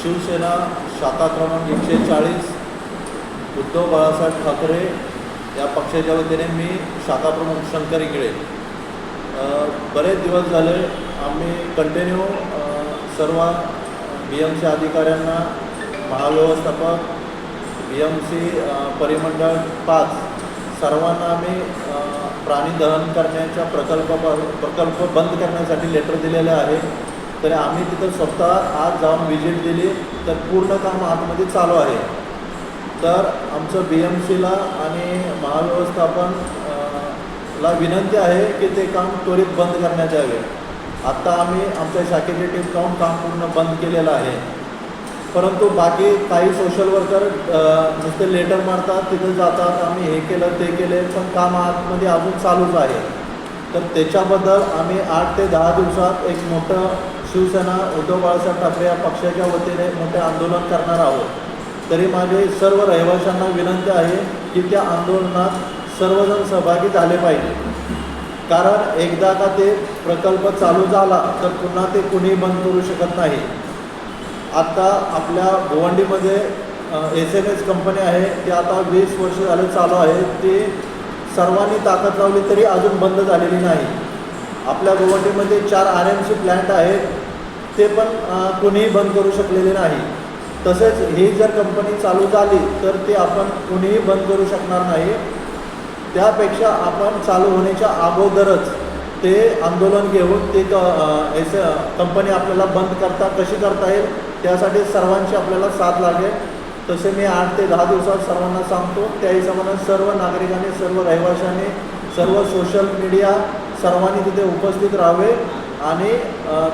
शिवसेना शाखा क्रमांक 140 उद्धव बाळासाहेब ठाकरे या पक्षाच्या वतीने मी शाखा प्रमुख शंकर इंगळे बरेच दिवस झाले आम्ही कंटिन्यू सर्व BMC अधिकाऱ्यांना, महाव्यवस्थापक, BMC परिमंडळ 5 सर्वांना आम्ही प्राणी दहन करण्याच्या प्रकल्प बंद करण्यासाठी लेटर दिलेले आहे. तर आम्ही तिथं स्वतः आज जाऊन व्हिजिट दिली तर पूर्ण काम आतमध्ये चालू आहे. तर आमचं BMCला आणि महाव्यवस्थापन ला विनंती आहे की ते काम त्वरित बंद करण्यात यावे. आत्ता आम्ही आमच्या शाखेची टीम जाऊन काम पूर्ण बंद केलेलं आहे. परंतु बाकी काही सोशल वर्कर नुसते लेटर मारतात, तिथं जातात, आम्ही हे केलं ते केले, पण काम आतमध्ये अजून चालूच आहे. तर त्याच्याबद्दल आम्ही 8 ते 10 दिवसात एक मोठं शिवसेना उद्धव बाळासाहेब ठाकरे या पक्षाच्या वतीने मोठे आंदोलन करणार आहोत. तरी माझे सर्व रहिवाशांना विनंती आहे की त्या आंदोलनात सर्वजण सहभागी झाले पाहिजे. कारण एकदा का ते प्रकल्प चालू झाला तर पुन्हा ते कुणीही बंद करू शकत नाही. आत्ता आपल्या गोवंडीमध्ये SMS कंपनी आहे, ती आता 20 वर्ष झाले चालू आहे. ती सर्वांनी ताकद लावली तरी अजून बंद झालेली नाही. आपल्या गोवंडीमध्ये 4 RMC प्लॅन्ट आहेत, ते पण कुणीही बंद करू शकलेले नाही. तसेच ही जर कंपनी चालू झाली तर ती आपण कुणीही बंद करू शकणार नाही. त्यापेक्षा आपण चालू होण्याच्या अगोदरच ते आंदोलन घेऊन ते कंपनी आपल्याला बंद कशी करता येईल त्यासाठी सर्वांची आपल्याला साथ लागेल. तसे मी 8 ते 10 दिवसात सर्वांना सांगतो. त्या हिशोबाने सर्व नागरिकांनी, सर्व रहिवाशांनी, सर्व सोशल मीडिया सर्वांनी तिथे उपस्थित राहावे आणि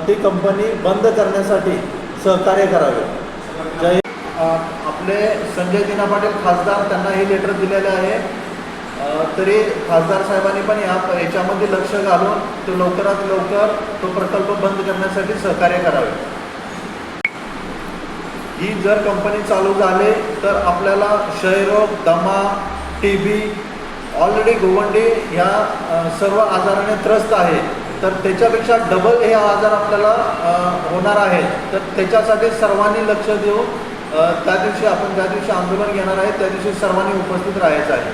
ती कंपनी बंद करण्यासाठी सहकार्य करावे. जय. आपले संजय दिना पाटील खासदार, त्यांना हे लेटर दिलेले आहे. तरी खासदार साहेबांनी पण याच्यामध्ये लक्ष घालून तो लवकरात लवकर तो प्रकल्प बंद करण्यासाठी सहकार्य करावे. ही जर कंपनी चालू झाली तर आपल्याला क्षयरोग, दमा, TB, ऑलरेडी गोवंडी ह्या सर्व आजाराने त्रस्त आहे. तर त्याच्यापेक्षा डबल हे आजार आपल्याला होणार आहे. तर त्याच्यासाठी सर्वांनी लक्ष देऊन त्या दिवशी आपण ज्या दिवशी आंदोलन घेणार आहे त्या दिवशी सर्वांनी उपस्थित राहायचं आहे.